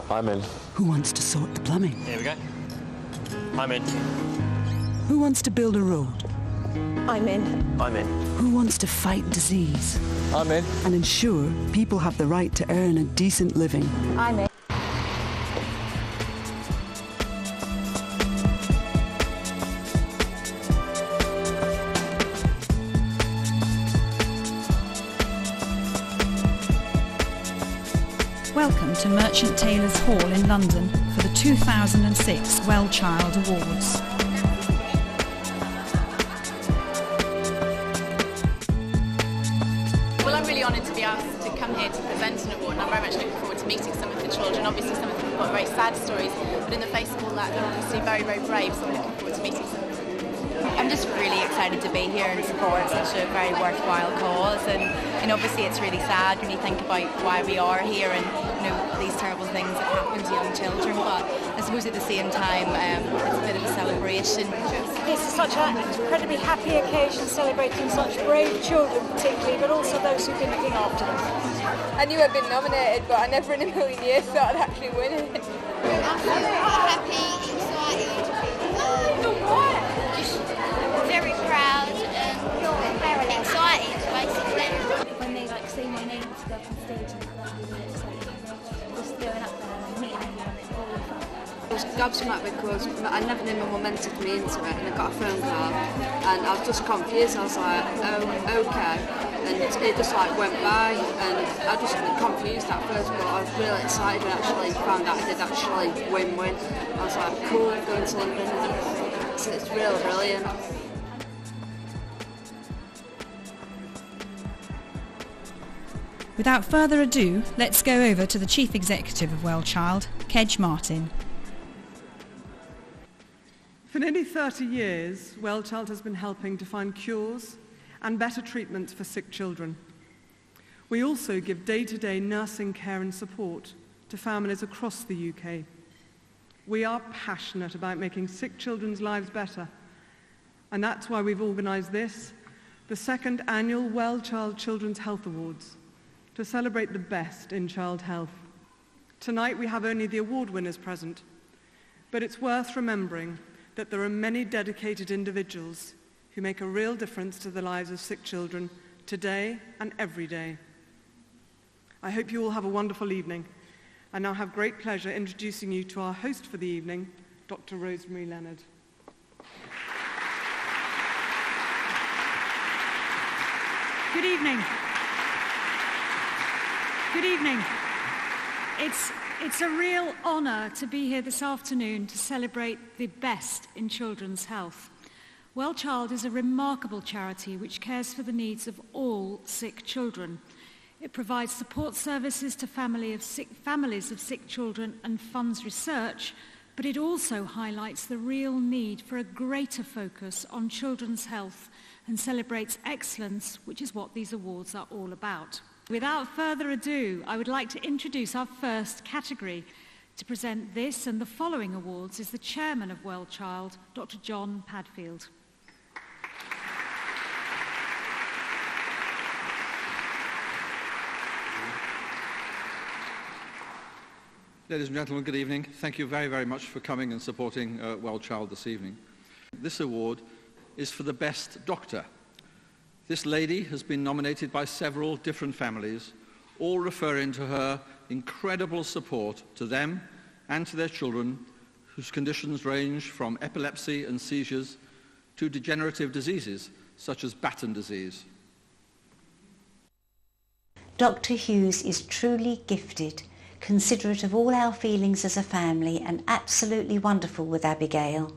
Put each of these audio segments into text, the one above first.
I'm in. Who wants to sort the plumbing? Here we go. I'm in. Who wants to build a road? I'm in. I'm in. Who wants to fight disease? I'm in. And ensure people have the right to earn a decent living? I'm in. Welcome to Merchant Taylors' Hall in London for the 2006 wellchild Awards. Well, I'm really honoured to be asked to come here to present an award, and I'm very much looking forward to meeting some of the children. Obviously some of them have got very sad stories, but in the face of all that they're obviously very, very brave, so I'm looking forward to meeting some of them. I'm just really excited to be here and support such a very worthwhile cause, and obviously it's really sad when you think about why we are here and these terrible things that happen to young children, but I suppose at the same time it's a bit of a celebration. This is such an incredibly happy occasion, celebrating such brave children particularly, but also those who've been looking after them. I knew I'd been nominated, but I never in a million years thought I'd actually win it. I'm happy, excited, just very proud and very excited, basically. When they see my name to go up on stage, and that was really exciting. Just going up there and meeting everyone, it's all fun. I was gobsmacked because I never knew my mum entered me into it, and I got a phone call, and I was just confused. I was like, oh, okay, and it just went by, and I just got confused at first, but I was really excited and actually found out I did actually win. I was like, cool, going to London, and it's really brilliant. Without further ado, let's go over to the Chief Executive of wellchild, Kedge Martin. For nearly 30 years, wellchild has been helping to find cures and better treatments for sick children. We also give day-to-day nursing care and support to families across the UK. We are passionate about making sick children's lives better, and that's why we've organised this, the second annual wellchild Children's Health Awards, to celebrate the best in child health. Tonight we have only the award winners present, but it's worth remembering that there are many dedicated individuals who make a real difference to the lives of sick children today and every day. I hope you all have a wonderful evening. I now have great pleasure introducing you to our host for the evening, Dr. Rosemary Leonard. Good evening. Good evening. It's a real honour to be here this afternoon to celebrate the best in children's health. wellchild is a remarkable charity which cares for the needs of all sick children. It provides support services to families of sick children and funds research, but it also highlights the real need for a greater focus on children's health and celebrates excellence, which is what these awards are all about. Without further ado, I would like to introduce our first category. To present this and the following awards is the Chairman of wellchild, Dr. John Padfield. Ladies and gentlemen, good evening. Thank you very, very much for coming and supporting wellchild this evening. This award is for the best doctor. This lady has been nominated by several different families, all referring to her incredible support to them and to their children, whose conditions range from epilepsy and seizures to degenerative diseases such as Batten disease. Dr. Hughes is truly gifted, considerate of all our feelings as a family, and absolutely wonderful with Abigail.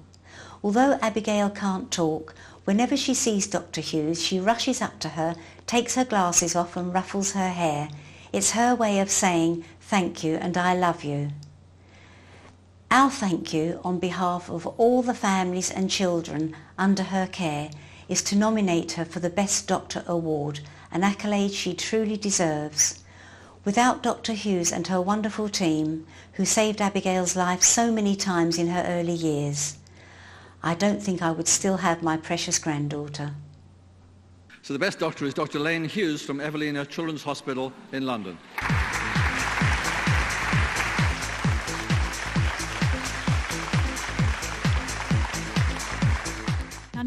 Although Abigail can't talk, whenever she sees Dr. Hughes, she rushes up to her, takes her glasses off and ruffles her hair. It's her way of saying thank you and I love you. Our thank you on behalf of all the families and children under her care is to nominate her for the Best Doctor Award, an accolade she truly deserves. Without Dr. Hughes and her wonderful team, who saved Abigail's life so many times in her early years, I don't think I would still have my precious granddaughter. So the best doctor is Dr. Lane Hughes from Evelina Children's Hospital in London.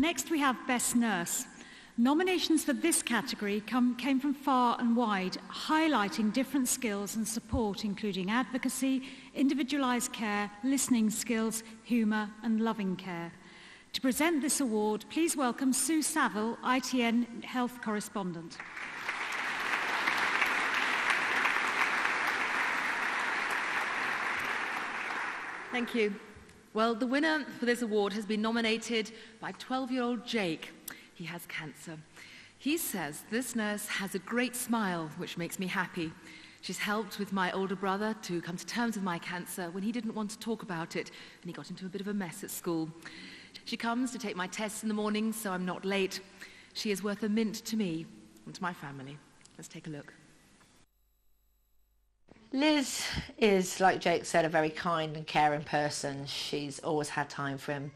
next we have Best Nurse. Nominations for this category came from far and wide, highlighting different skills and support, including advocacy, individualised care, listening skills, humour and loving care. To present this award, please welcome Sue Saville, ITN Health Correspondent. Thank you. Well, the winner for this award has been nominated by 12-year-old Jake. He has cancer. He says, "This nurse has a great smile, which makes me happy. She's helped with my older brother to come to terms with my cancer when he didn't want to talk about it, and he got into a bit of a mess at school. She comes to take my tests in the morning, so I'm not late. She is worth a mint to me and to my family." Let's take a look. Liz is, like Jake said, a very kind and caring person. She's always had time for him.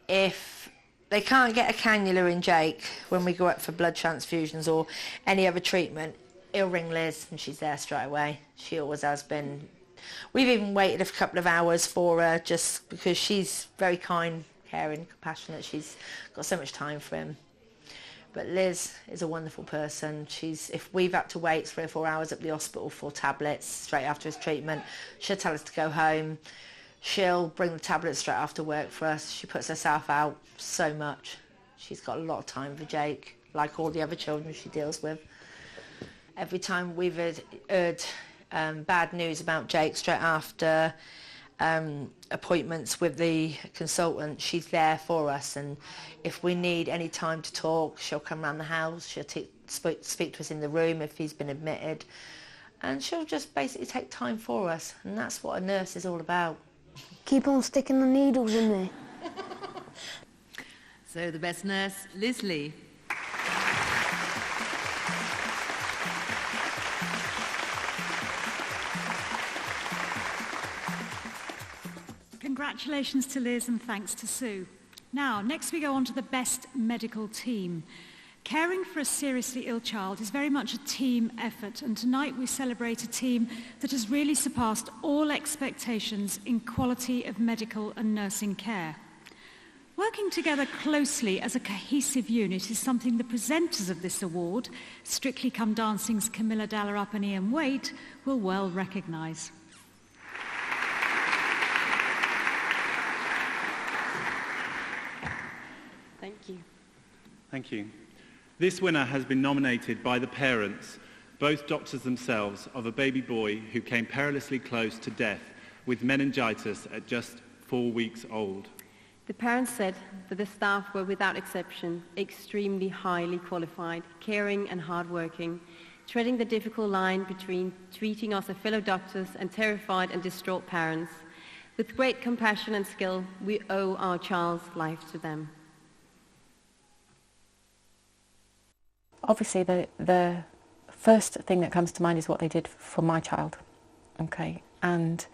If they can't get a cannula in Jake when we go up for blood transfusions or any other treatment, he'll ring Liz and she's there straight away. She always has been. We've even waited a couple of hours for her just because she's very kind, caring, compassionate. She's got so much time for him. But Liz is a wonderful person. If we've had to wait 3 or 4 hours at the hospital for tablets straight after his treatment, she'll tell us to go home. She'll bring the tablets straight after work for us. She puts herself out so much. She's got a lot of time for Jake, like all the other children she deals with. Every time we've heard bad news about Jake straight after appointments with the consultant, she's there for us, and if we need any time to talk, she'll come around the house, she'll speak to us in the room if he's been admitted, and she'll just basically take time for us, and that's what a nurse is all about. Keep on sticking the needles in me. So the best nurse, Liz Lee. Congratulations to Liz and thanks to Sue. Now, next we go on to the best medical team. Caring for a seriously ill child is very much a team effort, and tonight we celebrate a team that has really surpassed all expectations in quality of medical and nursing care. Working together closely as a cohesive unit is something the presenters of this award, Strictly Come Dancing's Camilla Dallarup and Ian Waite, will well recognise. Thank you. Thank you. This winner has been nominated by the parents, both doctors themselves, of a baby boy who came perilously close to death with meningitis at just 4 weeks old. The parents said that the staff were, without exception, extremely highly qualified, caring and hardworking, treading the difficult line between treating us as fellow doctors and terrified and distraught parents. With great compassion and skill, we owe our child's life to them. Obviously, the first thing that comes to mind is what they did for my child, okay, and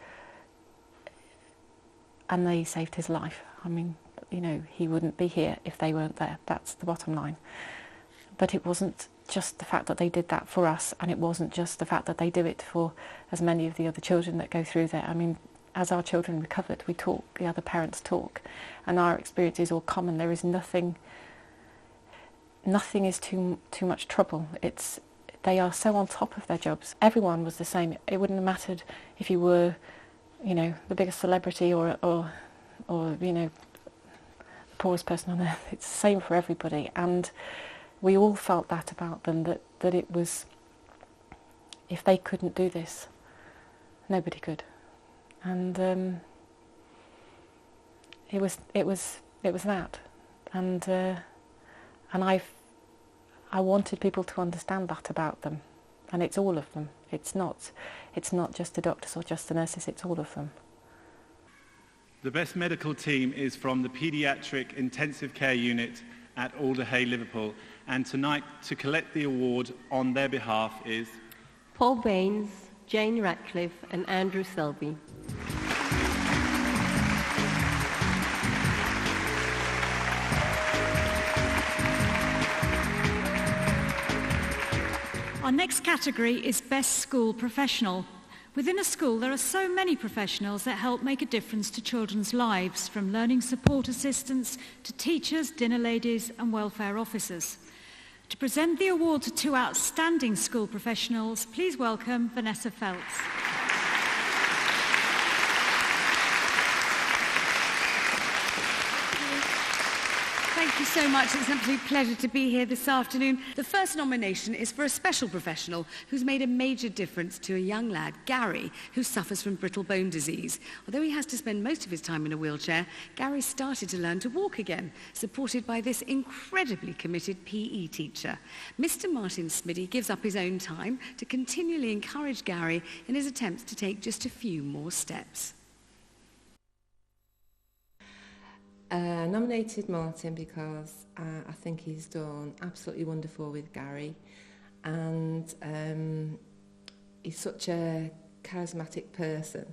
they saved his life. I mean, you know, he wouldn't be here if they weren't there. That's the bottom line. But it wasn't just the fact that they did that for us, and it wasn't just the fact that they do it for as many of the other children that go through there. I mean, as our children recovered, we talk, the other parents talk, and our experience is all common. There is nothing is too much trouble. They are so on top of their jobs. Everyone was the same. It wouldn't have mattered if you were, you know, the biggest celebrity or you know, the poorest person on earth. It's the same for everybody, and we all felt that about them, that it was, if they couldn't do this, nobody could. And it was that, and I wanted people to understand that about them, and it's all of them. It's not just the doctors or just the nurses. It's all of them. The best medical team is from the Paediatric Intensive Care Unit at Alderhay, Liverpool, and tonight to collect the award on their behalf is Paul Baines, Jane Ratcliffe and Andrew Selby. Our next category is Best School Professional. Within a school, there are so many professionals that help make a difference to children's lives, from learning support assistants to teachers, dinner ladies and welfare officers. To present the award to two outstanding school professionals, please welcome Vanessa Feltz. Thank you so much. It's an absolute pleasure to be here this afternoon. The first nomination is for a special professional who's made a major difference to a young lad, Gary, who suffers from brittle bone disease. Although he has to spend most of his time in a wheelchair, Gary started to learn to walk again, supported by this incredibly committed PE teacher. Mr. Martin Smitty gives up his own time to continually encourage Gary in his attempts to take just a few more steps. Nominated Martin because I think he's done absolutely wonderful with Gary, and he's such a charismatic person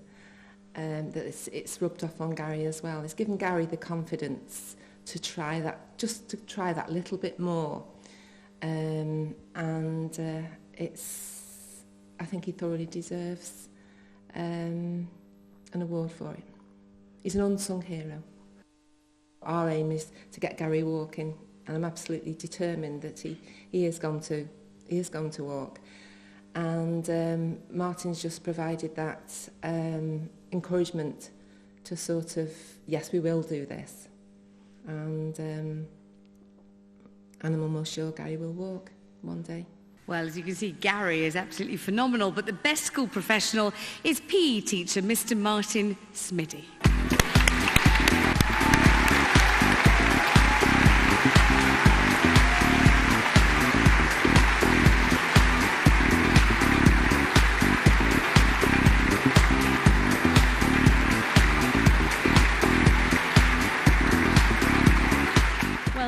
that it's rubbed off on Gary as well. It's given Gary the confidence to try that, just to try that little bit more, I think he thoroughly deserves an award for it. He's an unsung hero. Our aim is to get Gary walking, and I'm absolutely determined that he is going to walk. And Martin's just provided that encouragement to sort of, yes, we will do this. And I'm almost sure Gary will walk one day. Well, as you can see, Gary is absolutely phenomenal, but the best school professional is PE teacher Mr. Martin Smitty.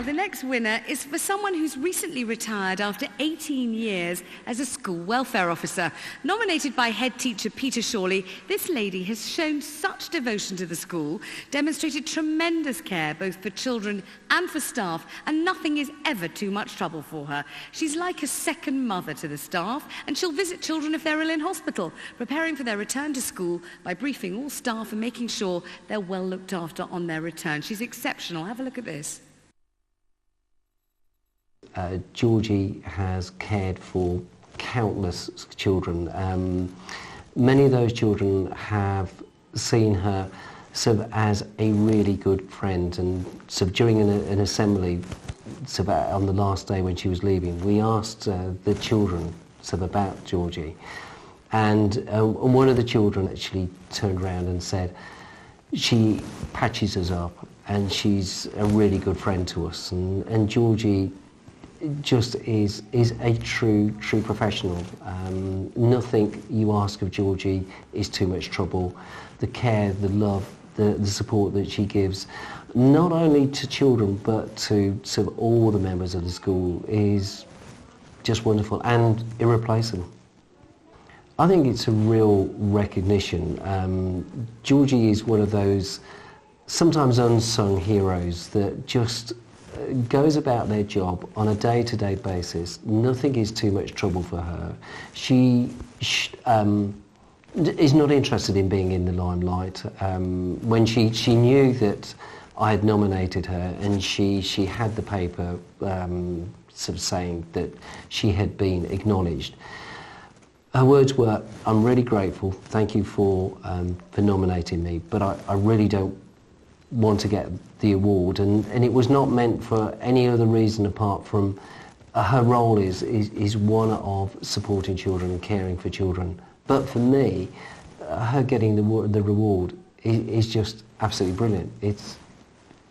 The next winner is for someone who's recently retired after 18 years as a school welfare officer. Nominated by head teacher Peter Shawley, this lady has shown such devotion to the school, demonstrated tremendous care both for children and for staff, and nothing is ever too much trouble for her. She's like a second mother to the staff, and she'll visit children if they're ill in hospital, preparing for their return to school by briefing all staff and making sure they're well looked after on their return. She's exceptional. Have a look at this. Georgie has cared for countless children. Many of those children have seen her sort of as a really good friend, and sort of during an assembly sort of on the last day when she was leaving, we asked the children sort of about Georgie, and one of the children actually turned around and said, she patches us up and she's a really good friend to us, and Georgie just is a true professional. Nothing you ask of Georgie is too much trouble. The care, the love, the support that she gives, not only to children but to sort of all the members of the school, is just wonderful and irreplaceable. I think it's a real recognition. Georgie is one of those sometimes unsung heroes that just goes about their job on a day-to-day basis. Nothing is too much trouble for her. She is not interested in being in the limelight. When she knew that I had nominated her, and she had the paper sort of saying that she had been acknowledged, her words were, "I'm really grateful, thank you for nominating me, but I really don't want to get the award," and it was not meant for any other reason apart from her role is one of supporting children and caring for children. But for me, her getting the reward is just absolutely brilliant.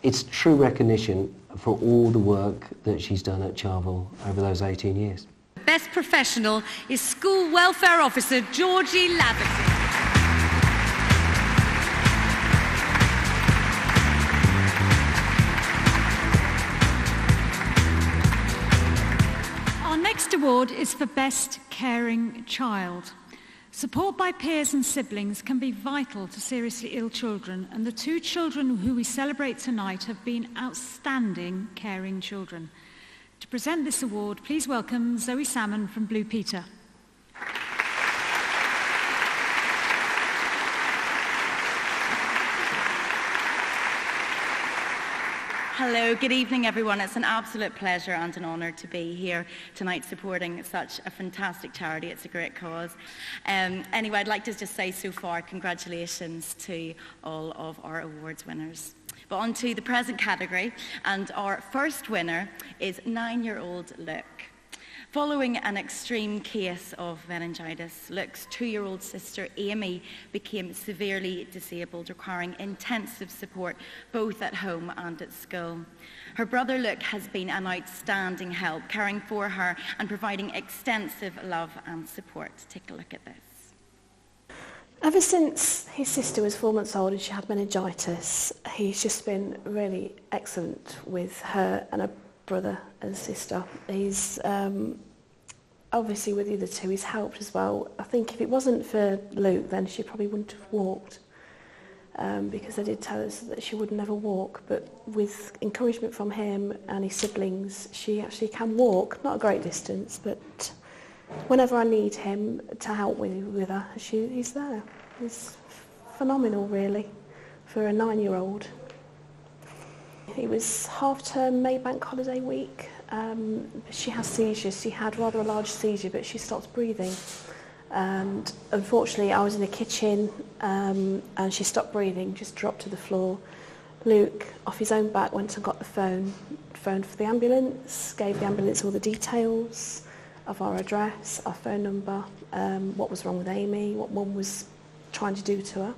It's true recognition for all the work that she's done at Charvel over those 18 years. Best professional is School Welfare Officer Georgie Laverty. Next award is for Best Caring Child. Support by peers and siblings can be vital to seriously ill children, and the two children who we celebrate tonight have been outstanding caring children. To present this award, please welcome Zoe Salmon from Blue Peter. Hello, good evening everyone. It's an absolute pleasure and an honour to be here tonight supporting such a fantastic charity. It's a great cause. Anyway, I'd like to just say so far congratulations to all of our awards winners. But on to the present category, and our first winner is 9-year-old Luke. Following an extreme case of meningitis, Luke's 2-year-old sister Amy became severely disabled, requiring intensive support both at home and at school. Her brother Luke has been an outstanding help, caring for her and providing extensive love and support. Take a look at this. Ever since his sister was 4 months old and she had meningitis, he's just been really excellent with her and her brother and sister. He's obviously with the other two, he's helped as well. I think if it wasn't for Luke, then she probably wouldn't have walked, because they did tell us that she would never walk. But with encouragement from him and his siblings, she actually can walk, not a great distance, but whenever I need him to help with her, he's there. He's phenomenal, really, for a 9-year-old. It was half-term May bank holiday week. She has seizures. She had rather a large seizure, but she stopped breathing. And unfortunately, I was in the kitchen and she stopped breathing, just dropped to the floor. Luke, off his own back, went and got the phone, phoned for the ambulance, gave the ambulance all the details of our address, our phone number, what was wrong with Amy, what Mum was trying to do to her.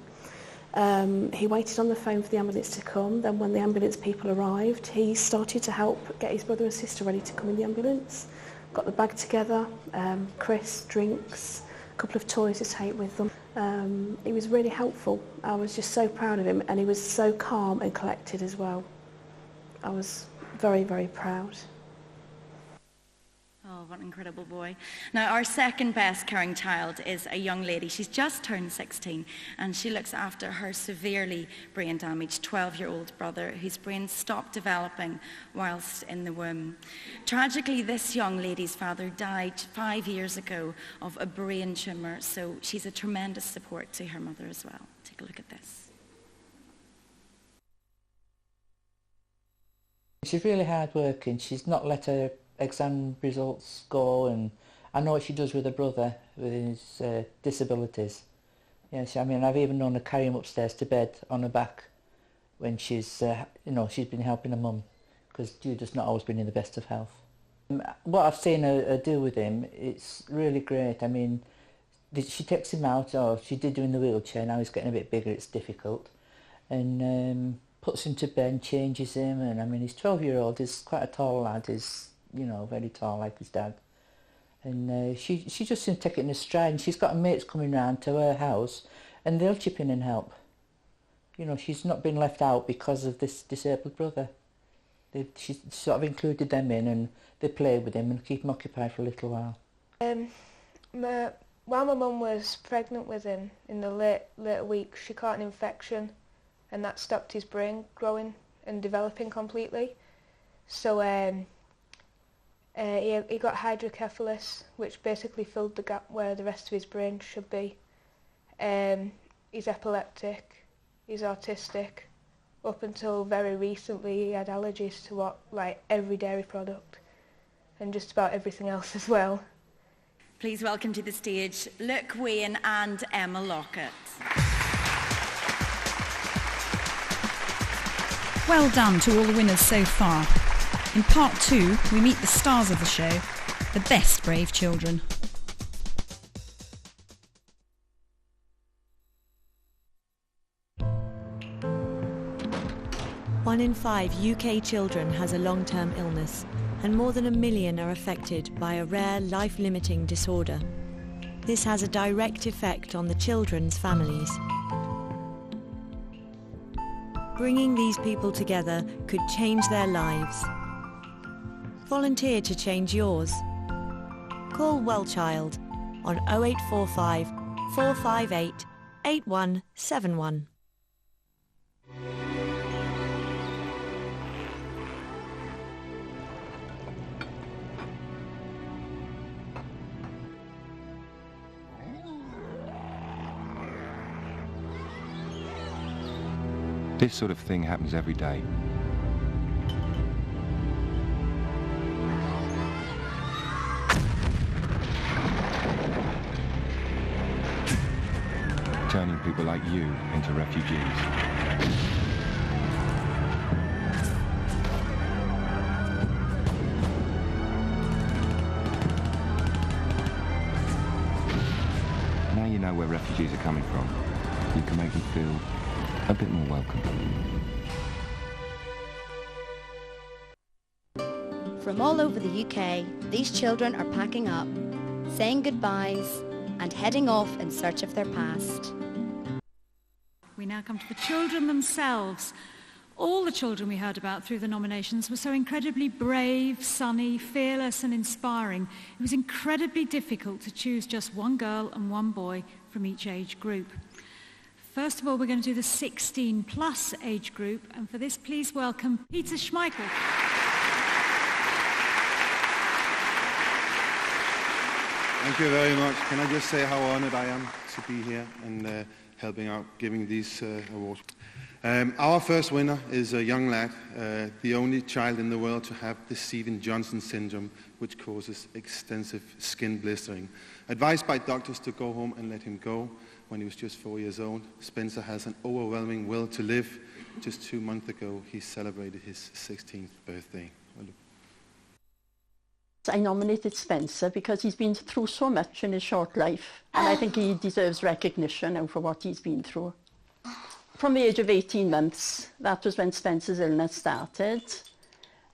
He waited on the phone for the ambulance to come. Then when the ambulance people arrived, he started to help get his brother and sister ready to come in the ambulance. Got the bag together, crisps, drinks, a couple of toys to take with them. He was really helpful. I was just so proud of him, and he was so calm and collected as well. I was very, very proud. Oh, what an incredible boy. Now, our second best caring child is a young lady. She's just turned 16, and she looks after her severely brain damaged 12-year-old brother whose brain stopped developing whilst in the womb. Tragically, this young lady's father died 5 years ago of a brain tumour, so she's a tremendous support to her mother as well. Take a look at this. She's really hard working. She's not let her exam results go, and I know what she does with her brother with his disabilities. Yes, I mean, I've even known her carry him upstairs to bed on her back when she's, she's been helping her mum, because Judah's not always been in the best of health. What I've seen her do with him, it's really great. I mean, she takes him out, or she did do in the wheelchair, now he's getting a bit bigger, it's difficult, and puts him to bed, changes him, and I mean, he's 12-year-old, he's quite a tall lad, he's very tall like his dad. And she just seems to take it in her stride, and she's got mates coming round to her house and they'll chip in and help. She's not been left out because of this disabled brother. She sort of included them in, and they play with him and keep him occupied for a little while. While my mum was pregnant with him, in the later weeks, she caught an infection, and that stopped his brain growing and developing completely. So he got hydrocephalus, which basically filled the gap where the rest of his brain should be. He's epileptic, he's autistic. Up until very recently, he had allergies to every dairy product and just about everything else as well. Please welcome to the stage Luke Wayne and Emma Lockett. Well done to all the winners so far. In part 2, we meet the stars of the show, the best brave children. One in 5 UK children has a long-term illness, and more than 1 million are affected by a rare life-limiting disorder. This has a direct effect on the children's families. Bringing these people together could change their lives. Volunteer to change yours. Call wellchild on 0845 458 8171. This sort of thing happens every day. turning people like you into refugees. Now you know where refugees are coming from. You can make them feel a bit more welcome. From all over the UK, these children are packing up, saying goodbyes and heading off in search of their past. We now come to the children themselves. All the children we heard about through the nominations were so incredibly brave, sunny, fearless and inspiring. It was incredibly difficult to choose just one girl and one boy from each age group. First of all, we're going to do the 16 plus age group, and for this please welcome Peter Schmeichel. Thank you very much. Can I just say how honoured I am to be here and helping out giving these awards. Our first winner is a young lad, the only child in the world to have the Stevens-Johnson syndrome, which causes extensive skin blistering. Advised by doctors to go home and let him go when he was just 4 years old, Spencer has an overwhelming will to live. Just 2 months ago, he celebrated his 16th birthday. I nominated Spencer because he's been through so much in his short life, and I think he deserves recognition now for what he's been through. From the age of 18 months, that was when Spencer's illness started,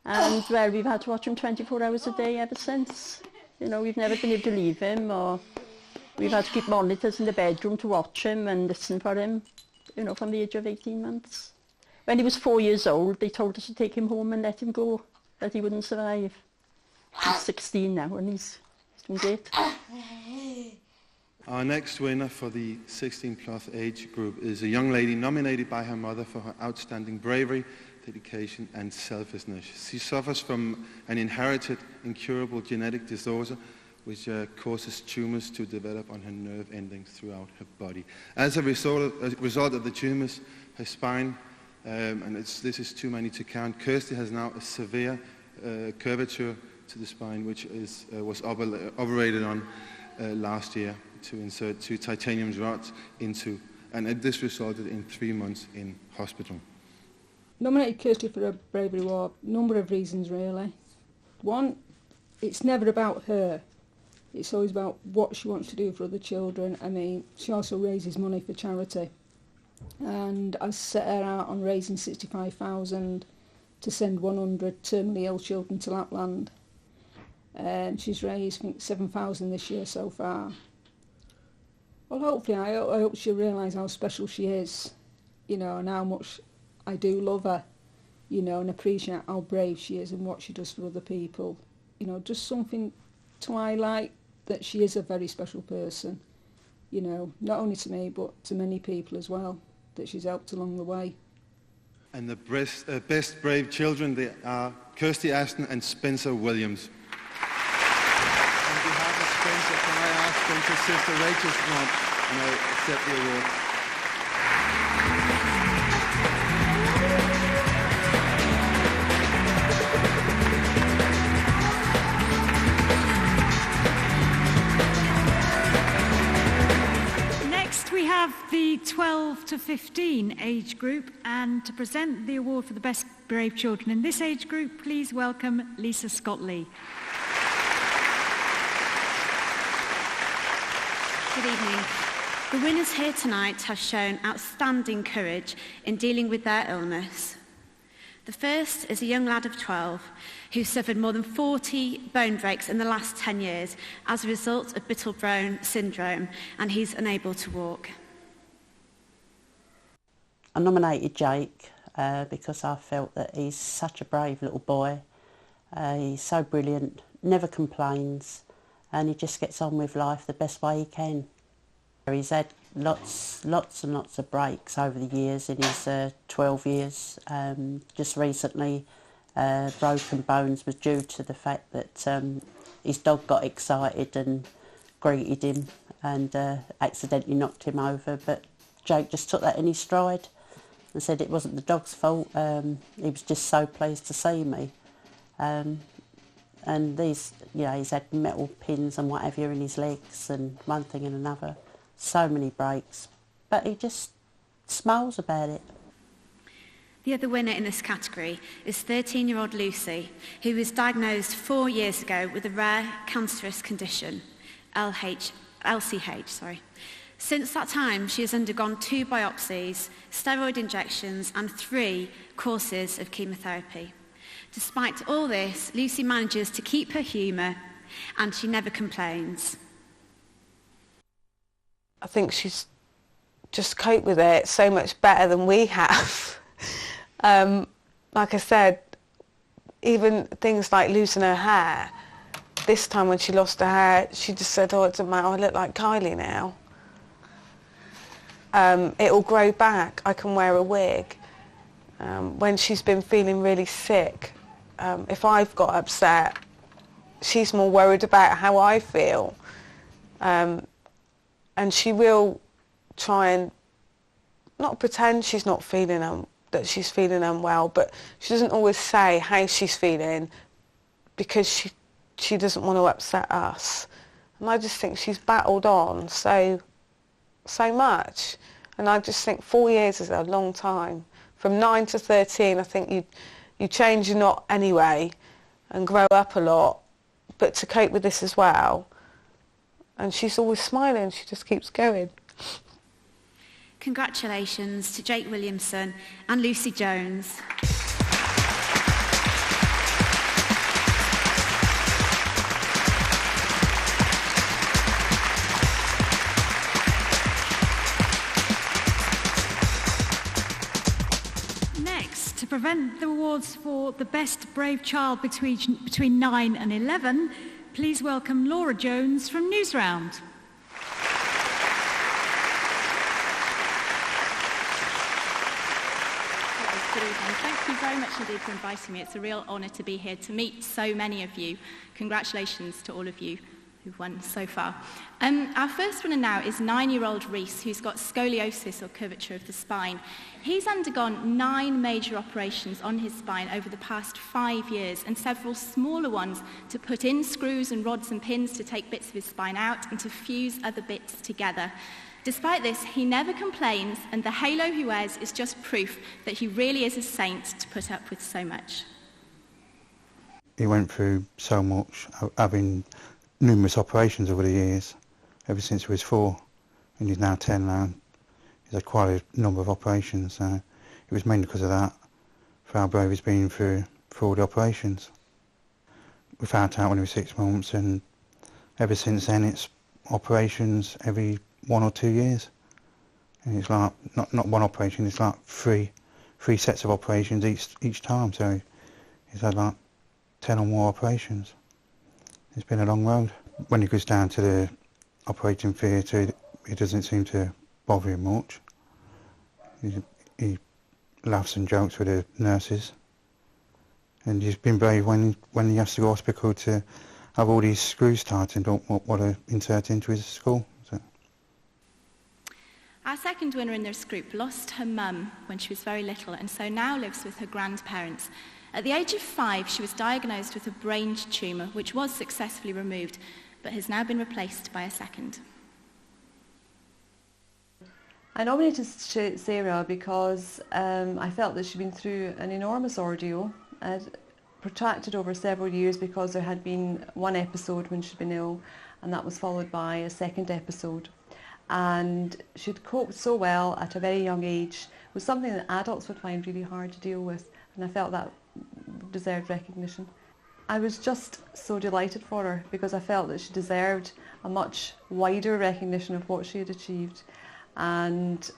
and well, we've had to watch him 24 hours a day ever since. You know, we've never been able to leave him, or we've had to keep monitors in the bedroom to watch him and listen for him, you know, from the age of 18 months. When he was 4 years old, they told us to take him home and let him go, that he wouldn't survive. He's 16 now and he's doing great. Our next winner for the 16 plus age group is a young lady nominated by her mother for her outstanding bravery, dedication and selflessness. She suffers from an inherited incurable genetic disorder which causes tumours to develop on her nerve endings throughout her body. As a result of the tumours, her spine, and this is too many to count, Kirsty has now a severe curvature to the spine, which was operated on last year to insert 2 titanium rods into, and this resulted in 3 months in hospital. Nominated Kirsty for a bravery award, number of reasons really. One, it's never about her. It's always about what she wants to do for other children. I mean, she also raises money for charity. And I set her out on raising 65,000 to send 100 terminally ill children to Lapland. And she's raised, I think, 7,000 this year so far. Well, hopefully, I hope she'll realise how special she is, you know, and how much I do love her, you know, and appreciate how brave she is and what she does for other people. You know, just something to highlight that she is a very special person, you know, not only to me, but to many people as well, that she's helped along the way. And the best brave children, they are Kirsty Ashton and Spencer Williams. On behalf of Spencer, can I ask Spencer's sister Rachel to come up and accept the award? Next we have the 12 to 15 age group, and to present the award for the best brave children in this age group, please welcome Lisa Scott-Lee. Good evening. The winners here tonight have shown outstanding courage in dealing with their illness. The first is a young lad of 12 who suffered more than 40 bone breaks in the last 10 years as a result of brittle bone syndrome, and he's unable to walk. I nominated Jake because I felt that he's such a brave little boy. He's so brilliant, never complains, and he just gets on with life the best way he can. He's had lots and lots of breaks over the years in his 12 years. Just recently, broken bones was due to the fact that his dog got excited and greeted him and accidentally knocked him over, but Jake just took that in his stride and said it wasn't the dog's fault. He was just so pleased to see me. And these, you know, he's had metal pins and whatever in his legs and one thing and another. So many breaks, but he just smiles about it. The other winner in this category is 13-year-old Lucy, who was diagnosed 4 years ago with a rare cancerous condition, LCH. Since that time, she has undergone 2 biopsies, steroid injections, and 3 courses of chemotherapy. Despite all this, Lucy manages to keep her humour, and she never complains. I think she's just coped with it so much better than we have. Like I said, even things like losing her hair, this time when she lost her hair, she just said, oh, it doesn't matter, I look like Kylie now. It'll grow back, I can wear a wig. When she's been feeling really sick, if I've got upset, she's more worried about how I feel. And she will try and not pretend she's not feeling that she's feeling unwell, but she doesn't always say how she's feeling because she doesn't want to upset us. And I just think she's battled on so much. And I just think 4 years is a long time. From 9 to 13, I think you change a lot anyway and grow up a lot, but to cope with this as well. And she's always smiling, she just keeps going. Congratulations to Jake Williamson and Lucy Jones. Next, to present the awards for the best brave child between 9 and 11, please welcome Laura Jones from Newsround. Good evening. Thank you very much indeed for inviting me. It's a real honour to be here to meet so many of you. Congratulations to all of you who've won so far. Our first winner now is 9-year-old Reese, who's got scoliosis or curvature of the spine. He's undergone 9 major operations on his spine over the past 5 years and several smaller ones to put in screws and rods and pins to take bits of his spine out and to fuse other bits together. Despite this, he never complains, and the halo he wears is just proof that he really is a saint to put up with so much. He went through so much, having numerous operations over the years, ever since he was 4, and he's now 10 now. He's had quite a number of operations, so it was mainly because of that, for how brave he's been through all the operations. We found out when he was 6 months, and ever since then it's operations every 1 or 2 years. And it's like, not one operation, it's like three sets of operations each time, so he's had like 10 or more operations. It's been a long road. When he goes down to the operating theatre, it doesn't seem to bother him much. He laughs and jokes with the nurses. And he's been brave when he has to go to hospital to have all these screws tightened up what are inserted into his skull. So. Our second winner in this group lost her mum when she was very little and so now lives with her grandparents. At the age of 5, she was diagnosed with a brain tumour, which was successfully removed, but has now been replaced by a second. I nominated Sarah because I felt that she'd been through an enormous ordeal, protracted over several years because there had been one episode when she'd been ill, and that was followed by a second episode. And she'd coped so well at a very young age with something that adults would find really hard to deal with, and I felt that deserved recognition. I was just so delighted for her because I felt that she deserved a much wider recognition of what she had achieved, and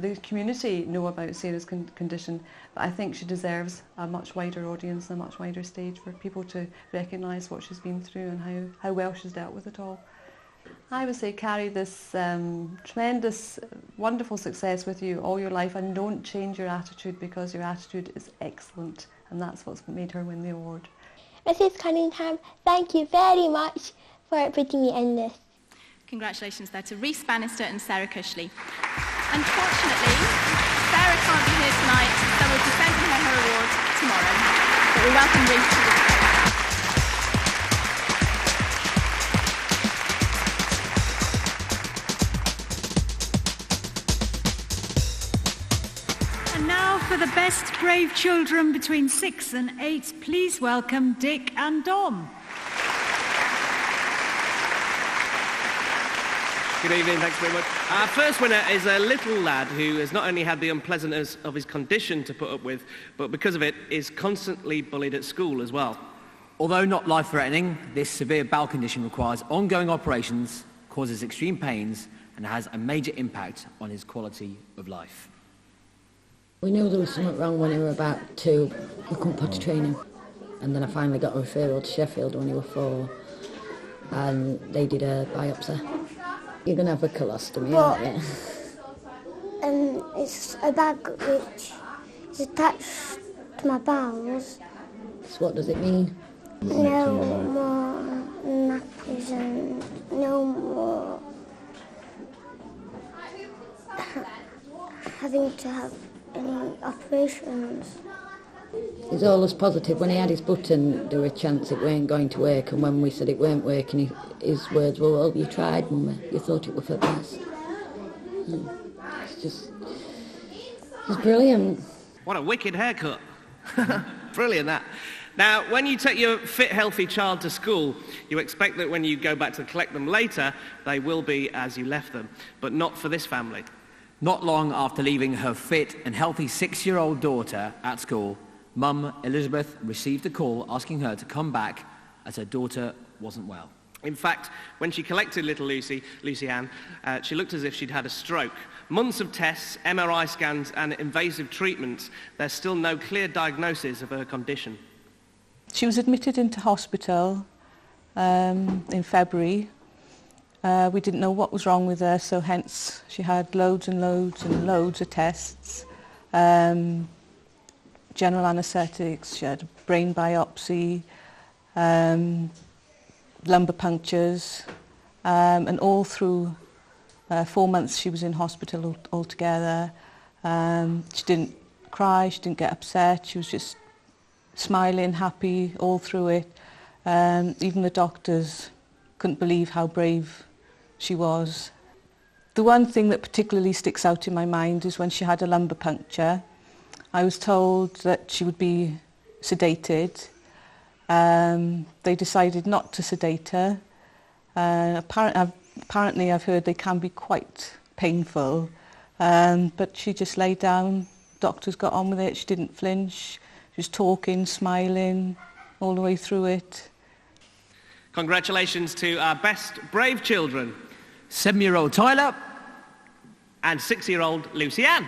the community know about Sarah's condition, but I think she deserves a much wider audience and a much wider stage for people to recognise what she's been through and how well she's dealt with it all. I would say carry this tremendous, wonderful success with you all your life, and don't change your attitude, because your attitude is excellent, and that's what's made her win the award. Mrs. Cunningham, thank you very much for putting me in this. Congratulations there to Reese Bannister and Sarah Cushley. Unfortunately, Sarah can't be here tonight, so we'll be sending her award tomorrow. But we welcome Reese to the stage. And now for the best brave children between 6 and 8, please welcome Dick and Dom. Good evening, thanks very much. Our first winner is a little lad who has not only had the unpleasantness of his condition to put up with, but because of it is constantly bullied at school as well. Although not life-threatening, this severe bowel condition requires ongoing operations, causes extreme pains, and has a major impact on his quality of life. We knew there was something wrong when he was about 2. We couldn't potty train him. And then I finally got a referral to Sheffield when he was 4. And they did a biopsy. You're going to have a colostomy, aren't you? It's a bag which is attached to my bowels. So what does it mean? No more nappies and no more having to have any operations. He's always positive. When he had his button, there was a chance it weren't going to work, and when we said it weren't working, his words were, well, you tried, Mummy. You thought it was for the best. It's brilliant. What a wicked haircut. Brilliant, that. Now, when you take your fit, healthy child to school, you expect that when you go back to collect them later, they will be as you left them. But not for this family. Not long after leaving her fit and healthy 6-year-old daughter at school, Mum Elizabeth received a call asking her to come back as her daughter wasn't well. In fact, when she collected little Lucy Ann, she looked as if she'd had a stroke. Months of tests, MRI scans and invasive treatments, there's still no clear diagnosis of her condition. She was admitted into hospital in February. We didn't know what was wrong with her, so hence she had loads and loads and loads of tests. General anaesthetics, she had a brain biopsy, lumbar punctures, and all through 4 months she was in hospital altogether. She didn't cry, she didn't get upset, she was just smiling, happy all through it. Even the doctors couldn't believe how brave she was. The one thing that particularly sticks out in my mind is when she had a lumbar puncture. I was told that she would be sedated. They decided not to sedate her. Apparently I've heard they can be quite painful, but she just lay down, doctors got on with it, she didn't flinch, she was talking, smiling all the way through it. Congratulations to our best brave children. 7-year-old Tyler and 6-year-old Lucy Ann.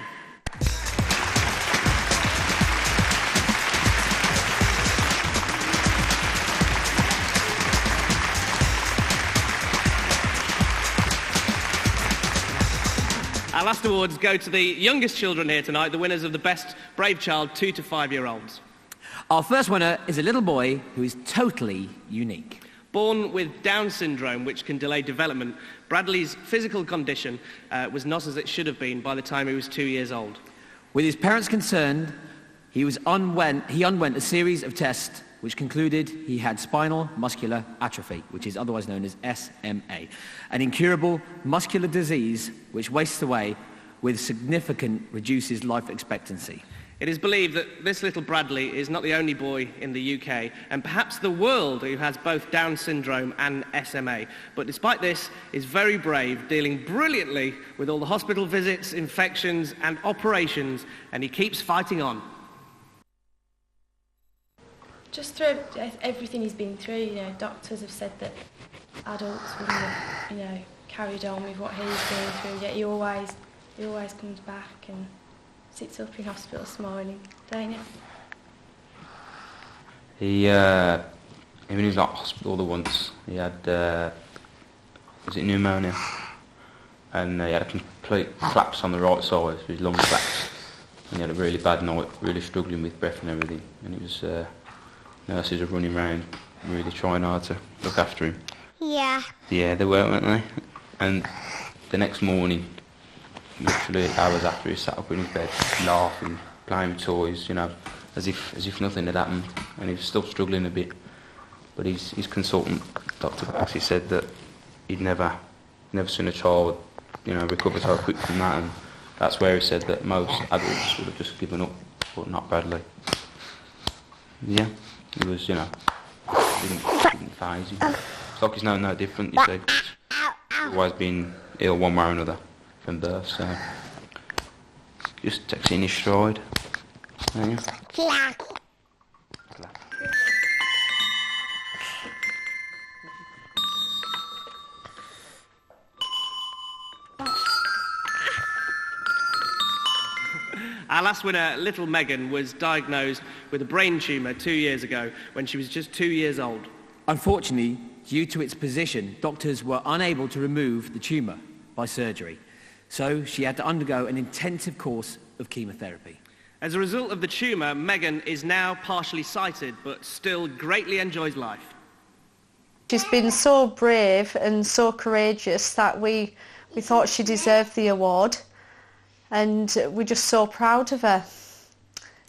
Our last awards go to the youngest children here tonight, the winners of the Best Brave Child 2 to 5-year-olds. Our first winner is a little boy who is totally unique. Born with Down syndrome, which can delay development, Bradley's physical condition was not as it should have been by the time he was 2 years old. With his parents concerned, he underwent a series of tests which concluded he had spinal muscular atrophy, which is otherwise known as SMA, an incurable muscular disease which wastes away with significant reduces life expectancy. It is believed that this little Bradley is not the only boy in the UK, and perhaps the world, who has both Down syndrome and SMA. But despite this, is very brave, dealing brilliantly with all the hospital visits, infections and operations, and he keeps fighting on. Just through everything he's been through, doctors have said that adults wouldn't have, carried on with what he's been through, yet he always comes back and sits up in hospital smiling, don't you? He was at hospital the once. He had, was it pneumonia? And he had a complete collapse on the right side, his lung collapsed. And he had a really bad night, really struggling with breath and everything. And it was, nurses were running around, really trying hard to look after him. Yeah. Yeah, they were, weren't they? And the next morning, literally hours after, he sat up in his bed, laughing, playing with toys, as if nothing had happened, and he was still struggling a bit. But his consultant, Dr. Bassey, said that he'd never seen a child, recover so quick from that, That's where he said that most adults would have just given up, but not Bradley. Yeah, he was, you know, didn't phase him. It's like he's no different, you see. He's always been ill one way or another from birth, so just takes it in his stride. Yeah. Our last winner, little Megan, was diagnosed with a brain tumour 2 years ago when she was just 2 years old. Unfortunately, due to its position, doctors were unable to remove the tumour by surgery. So she had to undergo an intensive course of chemotherapy. As a result of the tumour, Megan is now partially sighted, but still greatly enjoys life. She's been so brave and so courageous that we thought she deserved the award. And we're just so proud of her.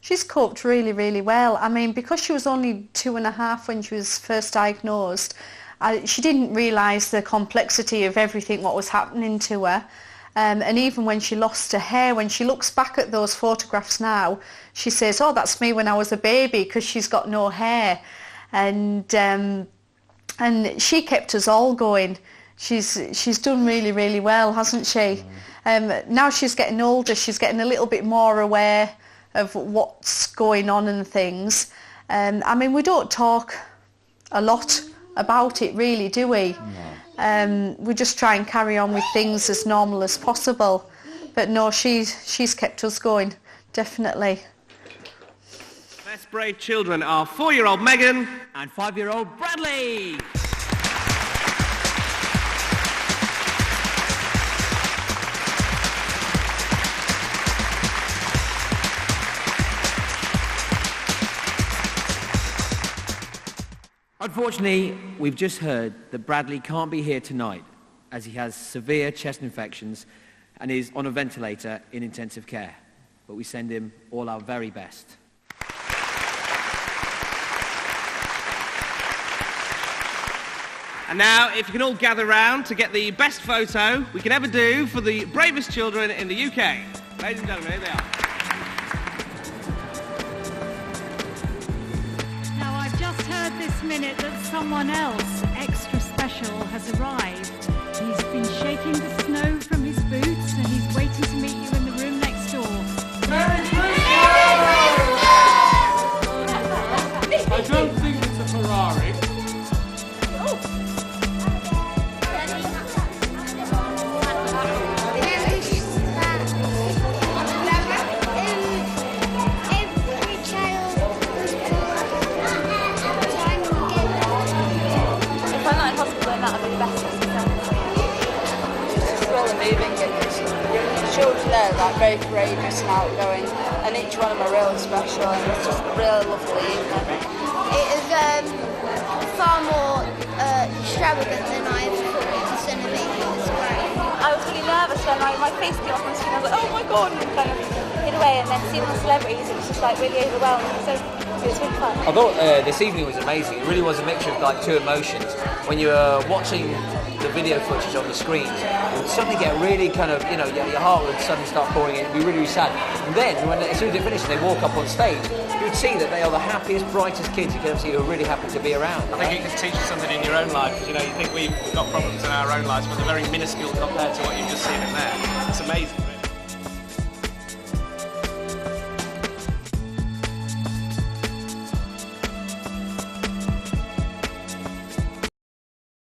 She's coped really, really well. I mean, because she was only 2.5 when she was first diagnosed, she didn't realise the complexity of everything what was happening to her. And even when she lost her hair, when she looks back at those photographs now, she says, oh, that's me when I was a baby, because she's got no hair. And she kept us all going. She's done really, really well, hasn't she? Now she's getting older, she's getting a little bit more aware of what's going on and things. I mean, we don't talk a lot about it really, do we? No. We just try and carry on with things as normal as possible. But no, she's kept us going, definitely. Best brave children are 4-year-old Megan and 5-year-old Bradley. Unfortunately, we've just heard that Bradley can't be here tonight as he has severe chest infections and is on a ventilator in intensive care. But we send him all our very best. And now, if you can all gather round to get the best photo we can ever do for the bravest children in the UK. Ladies and gentlemen, here they are. This minute that someone else extra special has arrived. He's been shaking the snow from his boots and he's waiting to meet you in the room next door. I don't think it's a Ferrari. Children there are like very courageous and outgoing, and each one of them are really special, and it's just a really lovely evening. It is far more extravagant than I ever thought it was going to be. It was great. I was really nervous when my face came off on screen. I was like, oh my god, and kind of hid away, and then seeing all the celebrities, it was just like really overwhelming. So it was really fun. I thought this evening was amazing. It really was a mixture of like two emotions. When you were watching the video footage on the screens, you would suddenly get really kind of, you know, your heart would suddenly start pouring in, it'd be really, really sad. And then, as soon as it finished and they walk up on stage, you would see that they are the happiest, brightest kids you can ever see, who are really happy to be around. I think it can teach you something in your own life, because, you know, you think we've got problems in our own lives, but they're very minuscule compared to what you've just seen in there. It's amazing.